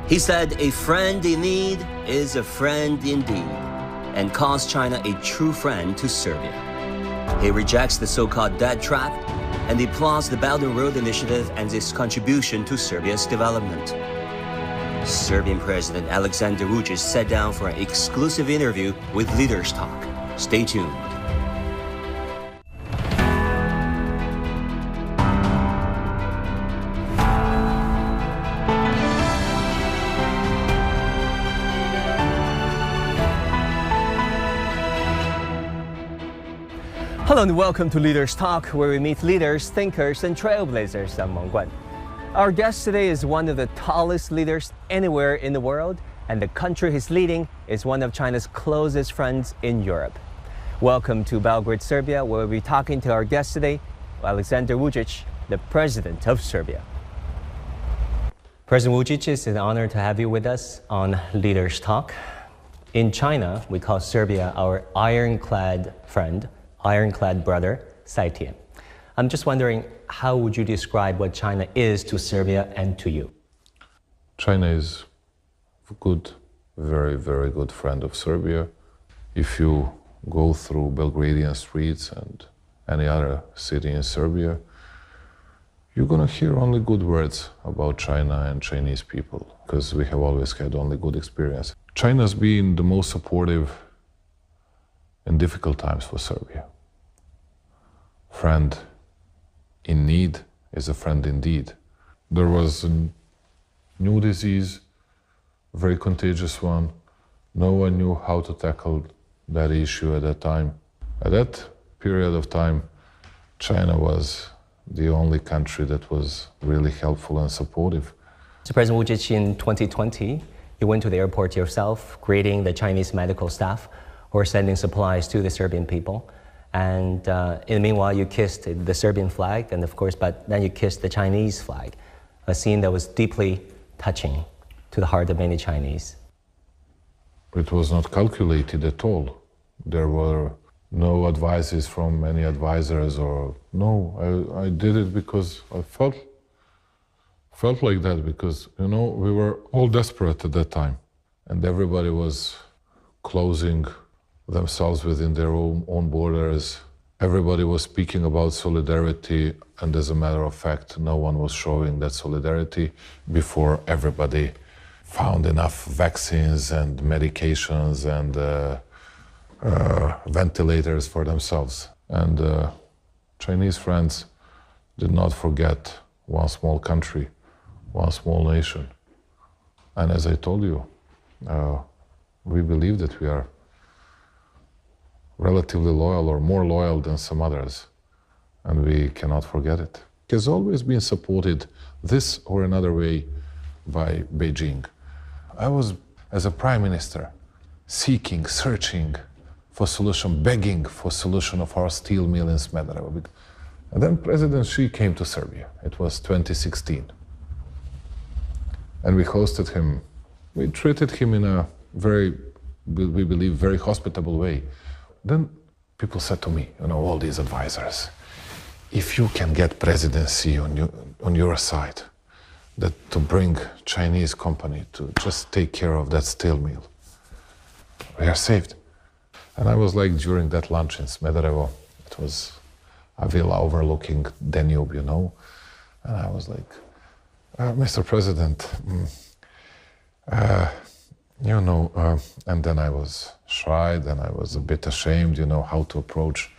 He said, "A friend in need is a friend indeed," and calls China a true friend to Serbia. He rejects the so-called debt trap and applauds the Belt and Road Initiative and its contribution to Serbia's development. Serbian President Alexander Vучić sat down for an exclusive interview with Leaders Talk. Stay tuned. Hello and welcome to Leaders Talk, where we meet leaders, thinkers, and trailblazers. I'm Meng Guan. Our guest today is one of the tallest leaders anywhere in the world, and the country he's leading is one of China's closest friends in Europe. Welcome to Belgrade, Serbia, where we'll be talking to our guest today, Alexander Vучić, the President of Serbia. President Vучić, it's an honor to have you with us on Leaders Talk. In China, we call Serbia our ironclad friend, ironclad brother, Saitian. I'm just wondering, how would you describe what China is to Serbia and to you? China is a good, very, very good friend of Serbia. If you go through Belgradian streets and any other city in Serbia, you're gonna hear only good words about China and Chinese people, because we have always had only good experience. China's been the most supportive in difficult times for Serbia. Friend in need is a friend indeed. There was a new disease, a very contagious one. No one knew how to tackle that issue at that time. At that period of time, China was the only country that was really helpful and supportive. So President Vучić, in 2020, you went to the airport yourself, greeting the Chinese medical staff who are sending supplies to the Serbian people. And in the meanwhile, you kissed the Serbian flag, and of course, but then you kissed the Chinese flag, a scene that was deeply touching to the heart of many Chinese. It was not calculated at all. There were no advices from any advisors or no, I did it because I felt like that because, you know, we were all desperate at that time and everybody was closing themselves within their own borders. Everybody was speaking about solidarity, and as a matter of fact, no one was showing that solidarity before everybody found enough vaccines and medications and ventilators for themselves. And Chinese friends did not forget one small country, one small nation. And as I told you, we believe that we are relatively loyal or more loyal than some others, and we cannot forget it. It has always been supported this or another way by Beijing. I was, as a prime minister, seeking, searching for solution, begging for solution of our steel mill in Smederevo. And then President Xi came to Serbia. It was 2016. And we hosted him. We treated him in a very, we believe, very hospitable way. Then people said to me, you know, all these advisors, if you can get presidency on your side, that to bring Chinese company to just take care of that steel mill, we are saved. And I was like, during that lunch in Smederevo, it was a villa overlooking Danube, you know, and I was like, Mr. President, you know, and then I was shy, then I was a bit ashamed, you know, how to approach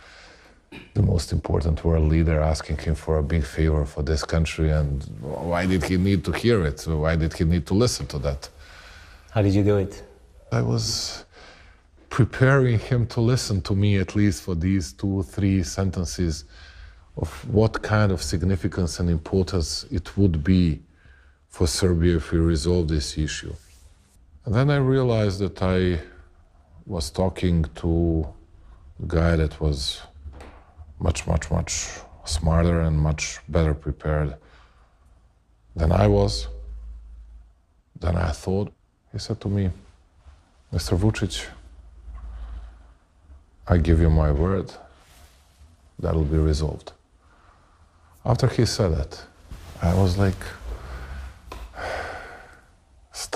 the most important world leader, asking him for a big favor for this country, and why did he need to hear it? Why did he need to listen to that? How did you do it? I was preparing him to listen to me at least for these 2-3 sentences of what kind of significance and importance it would be for Serbia if we resolve this issue. And then I realized that I was talking to a guy that was much smarter and much better prepared than I was, than I thought. He said to me, Mr. Vучić, I give you my word, that'll be resolved. After he said that, I was like,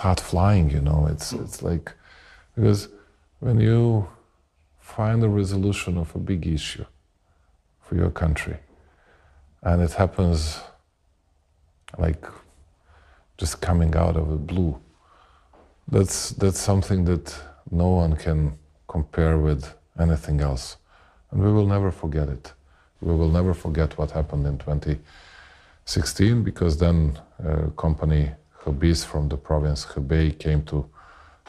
start flying, you know. It's like, because when you find a resolution of a big issue for your country, and it happens like just coming out of the blue, that's something that no one can compare with anything else. And we will never forget it. We will never forget what happened in 2016, because then a company, Habis, from the province Hebei, came to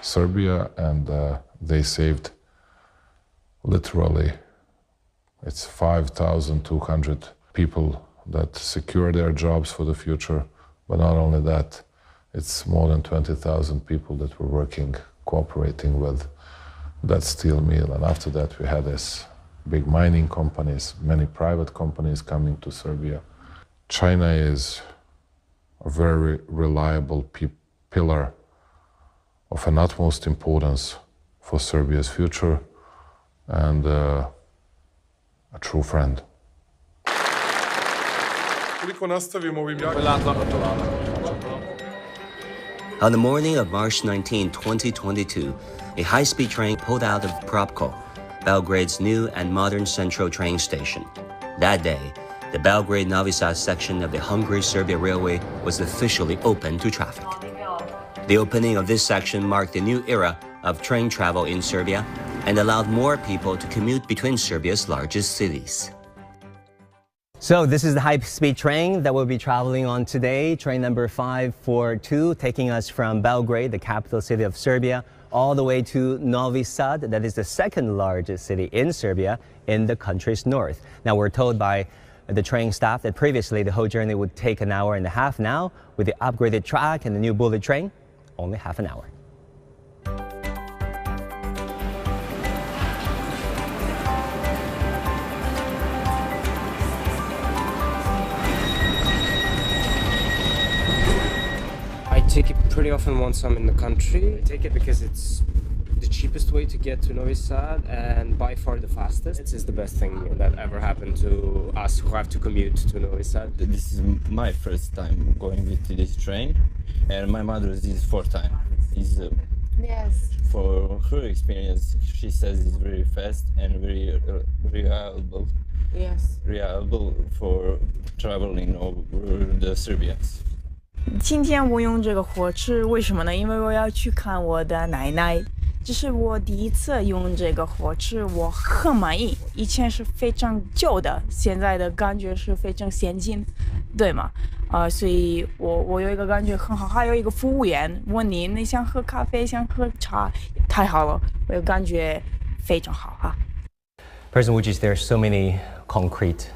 Serbia, and they saved literally, it's 5,200 people that secure their jobs for the future. But not only that, it's more than 20,000 people that were working, cooperating with that steel mill. And after that, we had this big mining companies, many private companies coming to Serbia. China is a very reliable pillar of an utmost importance for Serbia's future, and a true friend. On the morning of March 19, 2022, a high-speed train pulled out of Propko, Belgrade's new and modern central train station. That day, the Belgrade-Novi Sad section of the Hungary-Serbia Railway was officially open to traffic. The opening of this section marked a new era of train travel in Serbia and allowed more people to commute between Serbia's largest cities. So this is the high-speed train that we'll be traveling on today, train number 542, taking us from Belgrade, the capital city of Serbia, all the way to Novi Sad, that is the second largest city in Serbia in the country's north. Now, we're told by the train staff that previously the whole journey would take an hour and a half. Now, with the upgraded track and the new bullet train, only half an hour. I take it pretty often once I'm in the country. I take it because it's the cheapest way to get to Novi Sad and by far the fastest. This is the best thing that ever happened to us who have to commute to Novi Sad. This is my first time going with this train, and my mother's is fourth time. Yes. For her experience, she says it's very fast and very reliable. Yes. Reliable for traveling over the Serbians. 今天我用这个火车，为什么呢？因为我要去看我的奶奶。这是我第一次用这个火车，我很满意。以前是非常旧的，现在的感觉是非常先进，对吗？所以我有一个感觉很好。还有一个服务员问你想喝咖啡，想喝茶，太好了，我有感觉非常好啊。President Vučić, there are so many concrete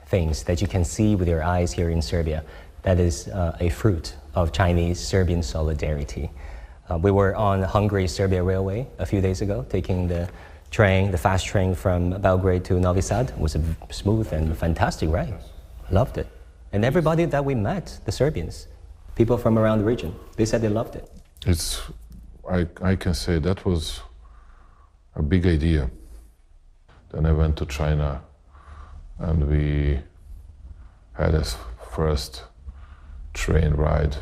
things that you can see with your eyes here in Serbia. That is a fruit of Chinese-Serbian solidarity. We were on the Hungary-Serbia Railway a few days ago, taking the train, the fast train from Belgrade to Novi Sad. It was a smooth and fantastic ride. Loved it. And everybody that we met, the Serbians, people from around the region, they said they loved it. I can say that was a big idea. Then I went to China, and we had a first train ride.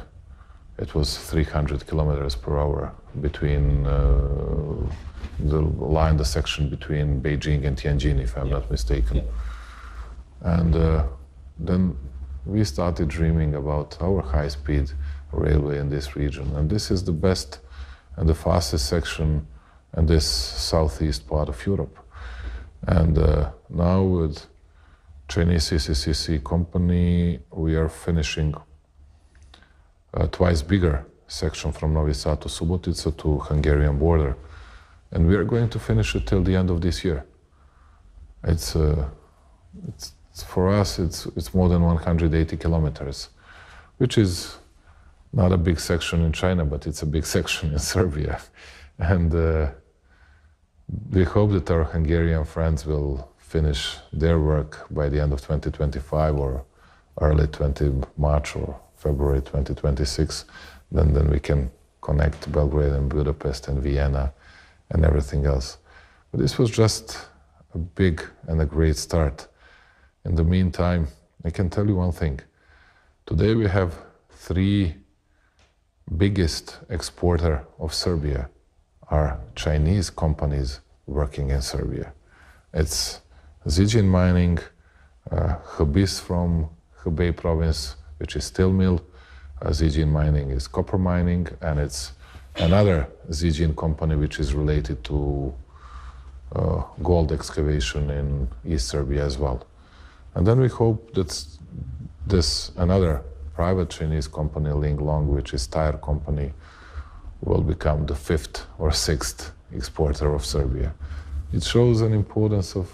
It was 300 kilometers per hour between the section between Beijing and Tianjin, if I'm not mistaken. Yeah. And then we started dreaming about our high-speed railway in this region. And this is the best and the fastest section in this southeast part of Europe. And now with Chinese CCCC company, we are finishing a twice bigger section from Novi Sad to Subotica to Hungarian border, and we are going to finish it till the end of this year. It's for us it's more than 180 kilometers, which is not a big section in China, but it's a big section in Serbia, and we hope that our Hungarian friends will finish their work by the end of 2025 or early March or February 2026, then we can connect Belgrade and Budapest and Vienna and everything else. But this was just a big and a great start. In the meantime, I can tell you one thing. Today we have 3 biggest exporter of Serbia are Chinese companies working in Serbia. It's Zijin Mining, Hbis from Hubei province, which is steel mill. Zijin Mining is copper mining, and it's another Zijin company which is related to gold excavation in East Serbia as well. And then we hope that this another private Chinese company, Linglong, which is tire company, will become the 5th or 6th exporter of Serbia. It shows an importance of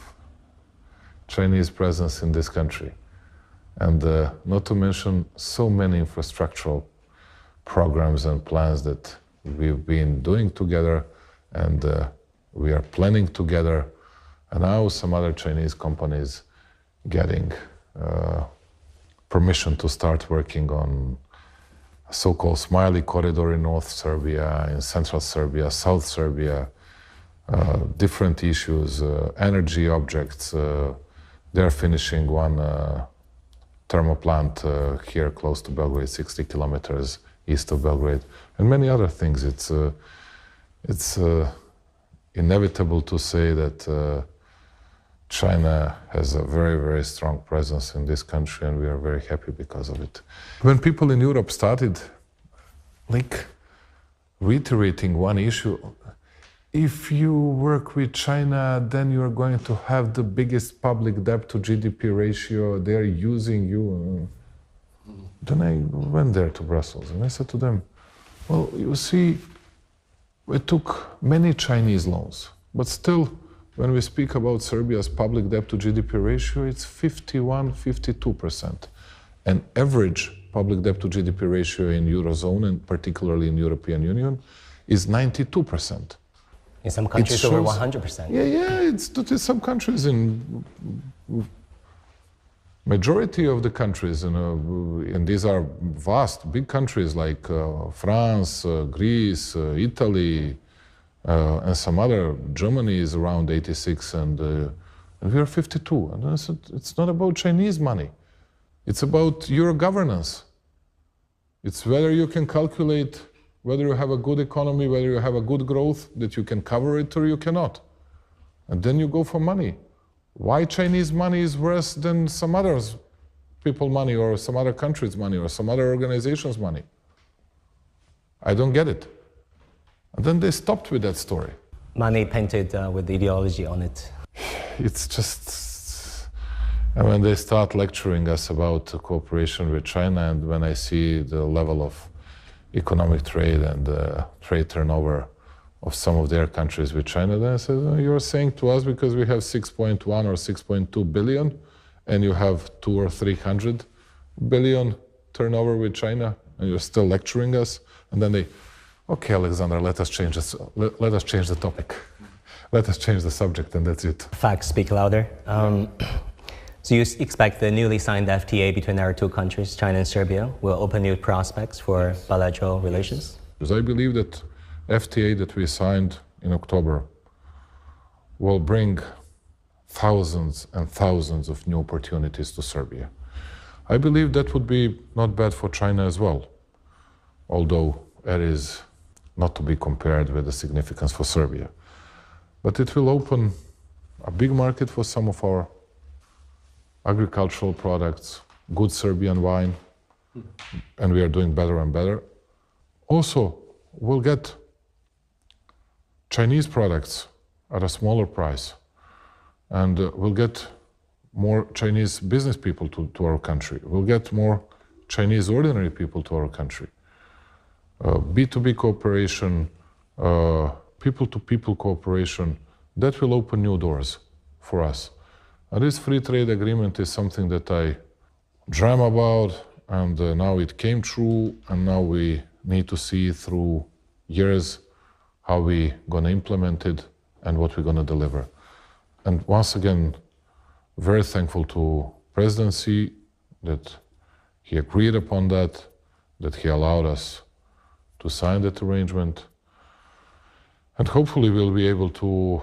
Chinese presence in this country. And not to mention so many infrastructural programs and plans that we've been doing together, and we are planning together, and now some other Chinese companies getting permission to start working on a so-called Smiley Corridor in North Serbia, in Central Serbia, South Serbia, different issues, energy objects. They're finishing one thermal plant here close to Belgrade, 60 kilometers east of Belgrade, and many other things. It's inevitable to say that China has a very, very strong presence in this country, and we are very happy because of it. When people in Europe started reiterating one issue, if you work with China, then you're going to have the biggest public debt to GDP ratio, they're using you. Then I went there to Brussels and I said to them, well, you see, we took many Chinese loans, but still, when we speak about Serbia's public debt to GDP ratio, it's 51, 52%. And average public debt to GDP ratio in Eurozone, and particularly in European Union, is 92%. In some countries, over 100%. Yeah, it's some countries, in majority of the countries, and these are vast, big countries like France, Greece, Italy, and some other. Germany is around 86, and we are 52. And I said, it's not about Chinese money. It's about your governance. It's whether you can calculate whether you have a good economy, whether you have a good growth, that you can cover it or you cannot. And then you go for money. Why Chinese money is worse than some other people's money, or some other countries' money, or some other organizations' money? I don't get it. And then they stopped with that story. Money painted with ideology on it. It's just, and when they start lecturing us about cooperation with China, and when I see the level of economic trade and trade turnover of some of their countries with China, then I said, oh, you're saying to us because we have 6.1 or 6.2 billion, and you have 200 or 300 billion turnover with China, and you're still lecturing us? And then they, okay, Alexander, let us change this. Let us change the topic. Let us change the subject, and that's it. Facts speak louder. So you expect the newly signed FTA between our two countries, China and Serbia, will open new prospects for bilateral relations? Because I believe that FTA that we signed in October will bring thousands and thousands of new opportunities to Serbia. I believe that would be not bad for China as well, although it is not to be compared with the significance for Serbia. But it will open a big market for some of our agricultural products, good Serbian wine, and we are doing better and better. Also, we'll get Chinese products at a smaller price, and we'll get more Chinese business people to our country. We'll get more Chinese ordinary people to our country. B2B cooperation, people-to-people cooperation, that will open new doors for us. And this free trade agreement is something that I dream about, and now it came true, and now we need to see through years how we gonna implement it and what we're gonna deliver. And once again, very thankful to Presidency that he agreed upon that he allowed us to sign that arrangement, and hopefully we'll be able to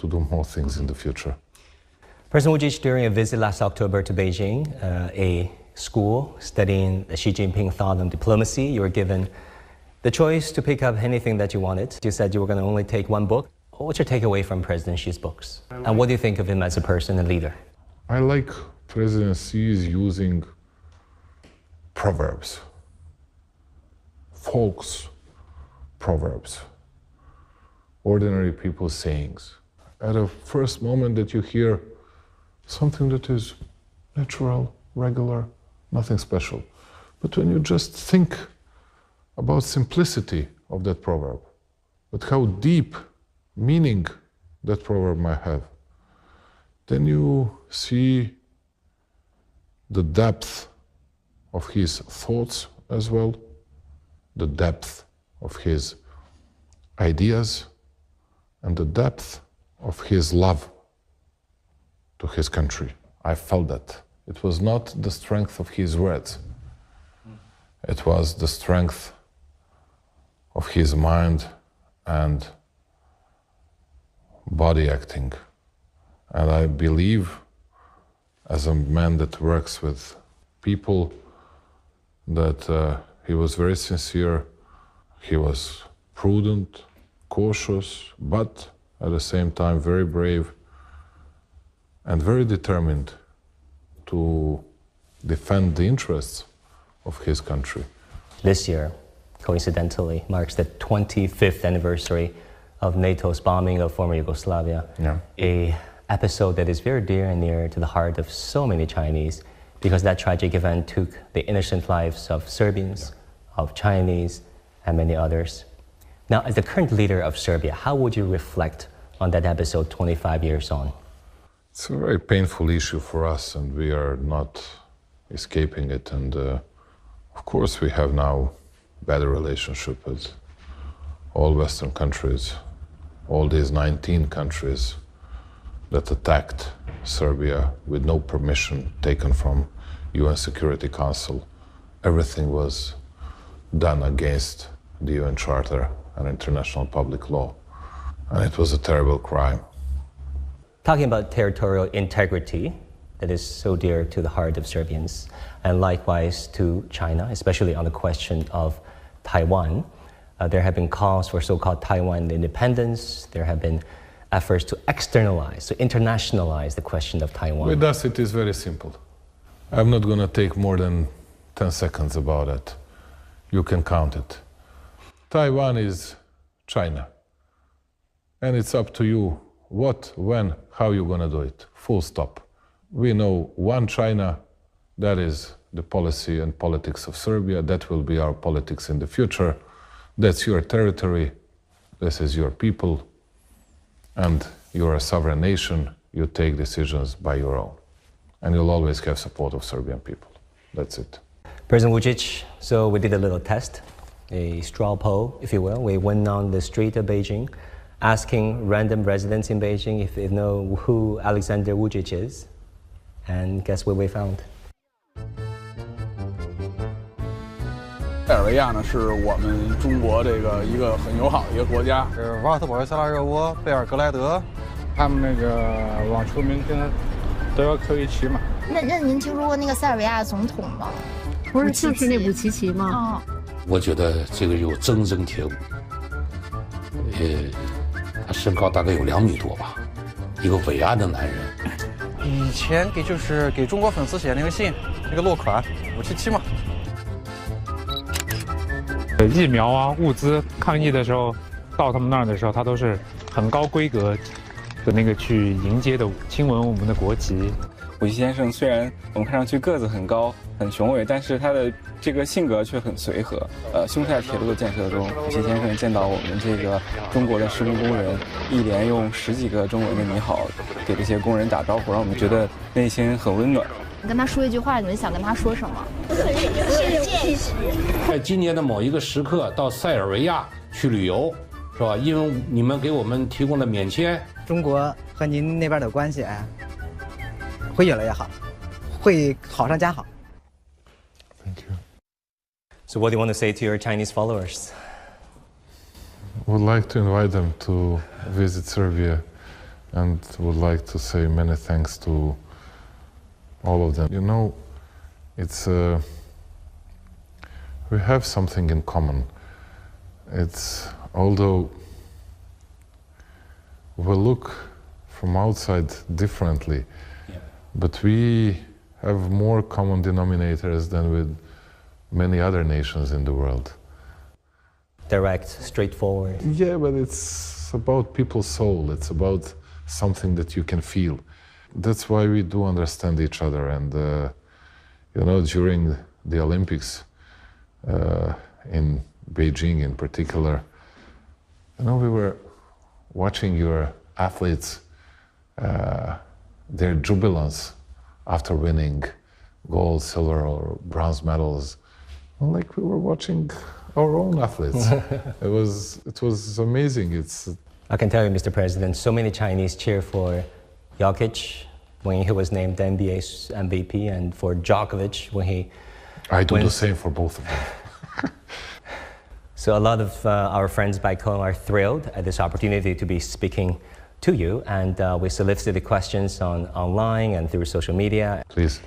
do more things in the future. President Vучić, during a visit last October to Beijing, a school studying Xi Jinping thought on diplomacy. You were given the choice to pick up anything that you wanted. You said you were going to only take one book. What's your takeaway from President Xi's books? And what do you think of him as a person and leader? I like President Xi's using proverbs, folks proverbs, ordinary people's sayings. At a first moment that you hear something that is natural, regular, nothing special. But when you just think about simplicity of that proverb, but how deep meaning that proverb might have, then you see the depth of his thoughts as well, the depth of his ideas, and the depth of his love to his country. I felt that. It was not the strength of his words. It was the strength of his mind and body acting. And I believe, as a man that works with people, that he was very sincere, he was prudent, cautious, but at the same time very brave and very determined to defend the interests of his country. This year, coincidentally, marks the 25th anniversary of NATO's bombing of former Yugoslavia. Yeah. A episode that is very dear and near to the heart of so many Chinese, because that tragic event took the innocent lives of Serbians, of Chinese, and many others. Now, as the current leader of Serbia, how would you reflect on that episode 25 years on? It's a very painful issue for us, and we are not escaping it. And of course, we have now better relationship with all Western countries, all these 19 countries that attacked Serbia with no permission taken from UN Security Council. Everything was done against the UN Charter and international public law. And it was a terrible crime. Talking about territorial integrity that is so dear to the heart of Serbians, and likewise to China, especially on the question of Taiwan. There have been calls for so-called Taiwan independence. There have been efforts to externalize, to internationalize the question of Taiwan. With us, it is very simple. I'm not going to take more than 10 seconds about it. You can count it. Taiwan is China. And it's up to you what, when, how you're going to do it. Full stop. We know one China, that is the policy and politics of Serbia. That will be our politics in the future. That's your territory. This is your people. And you're a sovereign nation. You take decisions by your own. And you'll always have support of Serbian people. That's it. President Vучić, so we did a little test, a straw poll, if you will. We went on the street of Beijing, asking random residents in Beijing if they know who Alexander Vучić is. And guess what we found? 塞尔维亚呢，是我们中国这个一个很友好的一个国家。瓦尔特保卫萨拉热窝、贝尔格莱德，他们那个网球明星都要扣一期嘛。那您听说过那个塞尔维亚总统吗？不是，就是那武契奇吗？我觉得这个有铮铮铁骨，他身高大概有2米多吧，一个伟岸的男人。以前给中国粉丝写那个信，那个落款577嘛。疫苗啊，物资抗疫的时候，到他们那儿的时候，他都是很高规格的那个去迎接的，亲吻我们的国旗。武契先生虽然我们看上去个子很高、很雄伟，但是他的这个性格却很随和。匈塞铁路的建设中，武契先生见到我们这个中国的施工工人，一连用10几个中文的你好，给这些工人打招呼，让我们觉得内心很温暖。你跟他说一句话，你们想跟他说什么？在今年的某一个时刻到塞尔维亚去旅游，是吧？因为你们给我们提供了免签。中国和您那边的关系会越来越好，会好上加好。Thank you. So what do you want to say to your Chinese followers? Would like to invite them to visit Serbia and would like to say many thanks to all of them. You know, It's we have something in common. It's although we look from outside differently, but we have more common denominators than with many other nations in the world. Direct, straightforward. Yeah, but it's about people's soul. It's about something that you can feel. That's why we do understand each other. And, you know, during the Olympics in Beijing in particular, you know, we were watching your athletes, their jubilance after winning gold, silver, or bronze medals. Like we were watching our own athletes. It was amazing. I can tell you, Mr. President, so many Chinese cheer for Jokic when he was named the NBA's MVP, and for Djokovic when he I do the same for both of them. So a lot of our friends back home are thrilled at this opportunity to be speaking to you, and we solicited questions online and through social media. Please.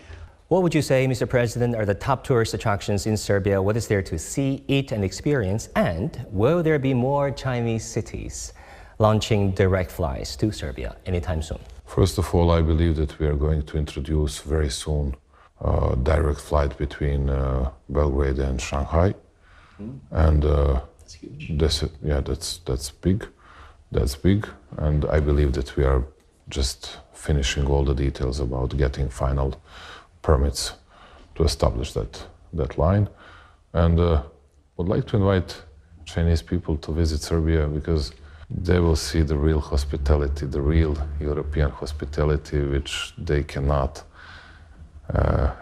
What would you say, Mr. President, are the top tourist attractions in Serbia? What is there to see, eat, and experience? And will there be more Chinese cities launching direct flights to Serbia anytime soon? First of all, I believe that we are going to introduce very soon a direct flight between Belgrade and Shanghai. And that's big. That's big. And I believe that we are just finishing all the details about getting final permits to establish that line. And would like to invite Chinese people to visit Serbia because they will see the real hospitality, the real European hospitality, which they cannot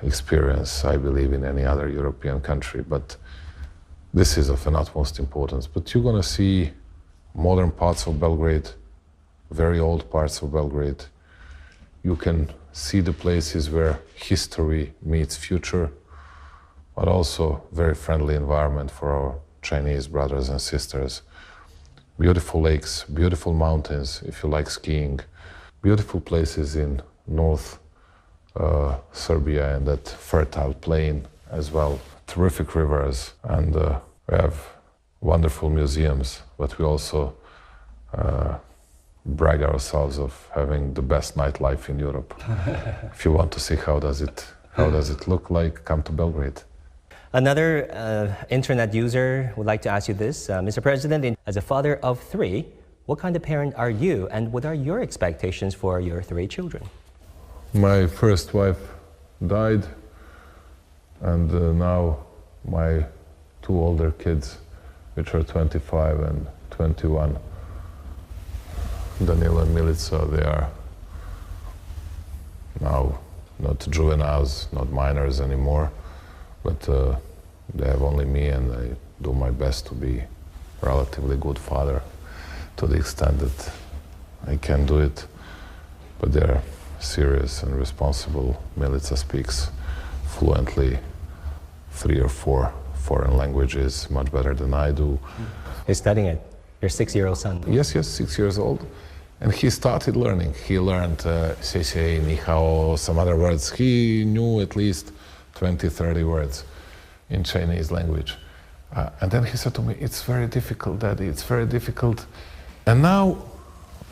experience, I believe, in any other European country. But this is of an utmost importance. But you're going to see modern parts of Belgrade, very old parts of Belgrade. You can see the places where history meets future, but also very friendly environment for our Chinese brothers and sisters. Beautiful lakes, beautiful mountains, if you like skiing, beautiful places in North Serbia and that fertile plain as well. Terrific rivers, and we have wonderful museums, but we also brag ourselves of having the best nightlife in Europe. If you want to see how does it look like, come to Belgrade. Another internet user would like to ask you this. Mr. President, as a father of 3, what kind of parent are you, and what are your expectations for your 3 children? My first wife died, and now my 2 older kids, which are 25 and 21, Daniel and Milica, they are now not juveniles, not minors anymore, but they have only me, and I do my best to be a relatively good father to the extent that I can do it. But they're serious and responsible. Milica speaks fluently 3 or 4 foreign languages, much better than I do. He's studying it. Your 6-year-old son. Yes, 6 years old. And he started learning. He learned Seisei, Ni Hao, some other words. He knew at least 20, 30 words in Chinese language. And then he said to me, "It's very difficult, Daddy, it's very difficult." And now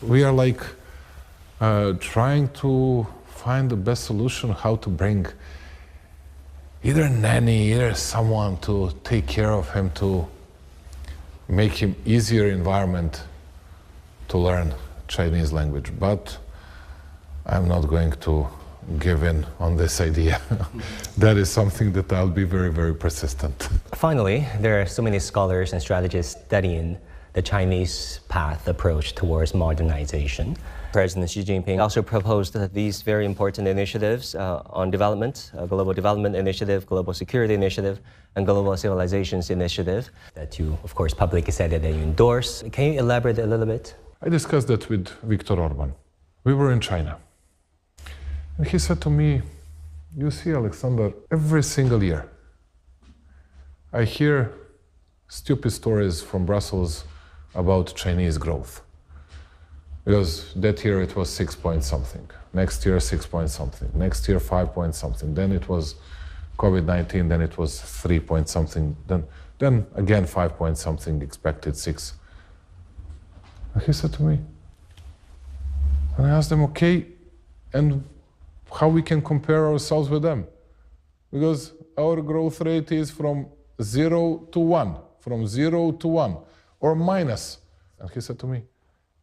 we are like trying to find the best solution how to bring either a nanny, either someone to take care of him, to make him easier environment to learn Chinese language. But I'm not going to give in on this idea. That is something that I'll be very, very persistent. Finally, there are so many scholars and strategists studying the Chinese path approach towards modernization. President Xi Jinping also proposed these very important initiatives on development, Global Development Initiative, Global Security Initiative, and Global Civilizations Initiative that you, of course, publicly said that you endorse. Can you elaborate a little bit? I discussed that with Viktor Orban. We were in China. And he said to me, "You see, Alexander, every single year I hear stupid stories from Brussels about Chinese growth. Because that year it was 6 point something, next year 6 point something, next year 5 point something, then it was COVID-19, then it was 3 point something, then again 5 point something, expected 6. And he said to me, and I asked him, okay, and how we can compare ourselves with them? Because our growth rate is from 0 to 1, from 0 to 1, or minus. And he said to me,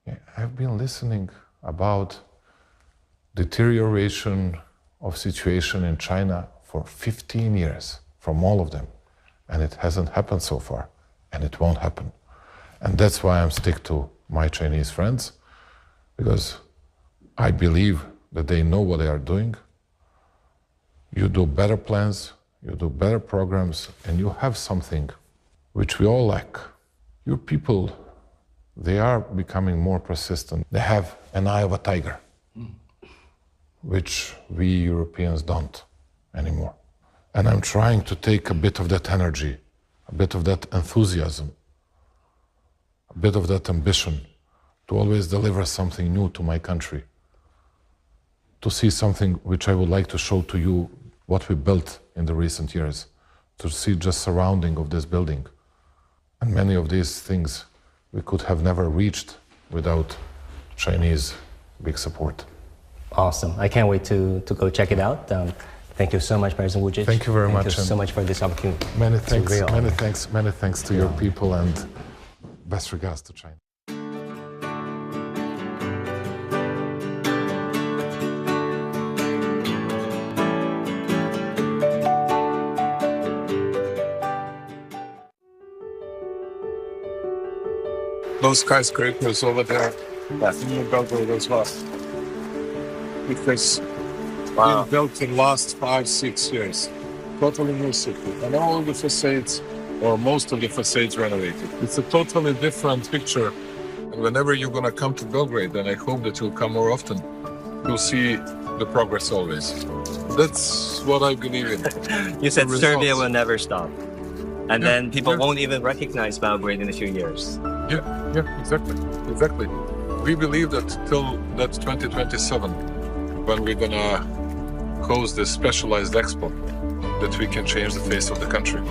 yeah, I've been listening about deterioration of situation in China for 15 years, from all of them. And it hasn't happened so far, and it won't happen. And that's why I'm stick to my Chinese friends, because I believe that they know what they are doing. You do better plans, you do better programs, and you have something which we all lack. Your people, they are becoming more persistent. They have an eye of a tiger, which we Europeans don't anymore. And I'm trying to take a bit of that energy, a bit of that enthusiasm, a bit of that ambition to always deliver something new to my country, to see something which I would like to show to you what we built in the recent years, to see just surrounding of this building. And many of these things we could have never reached without Chinese big support. Awesome. I can't wait to go check it out. Thank you so much, President Vучić. Thank you very much. Thank you so much for this opportunity. Many thanks to your people, and best regards to China. Those skyscrapers over there, in Belgrade as well. Because been built in the last 5-6 years. Totally new city. And all the facades, or most of the facades renovated. It's a totally different picture. And whenever you're going to come to Belgrade, and I hope that you'll come more often, you'll see the progress always. That's what I believe in. You said Serbia will never stop. And then people won't even recognize Belgrade in a few years. Yeah, exactly. We believe that till that 2027, when we're gonna host this specialized expo, that we can change the face of the country.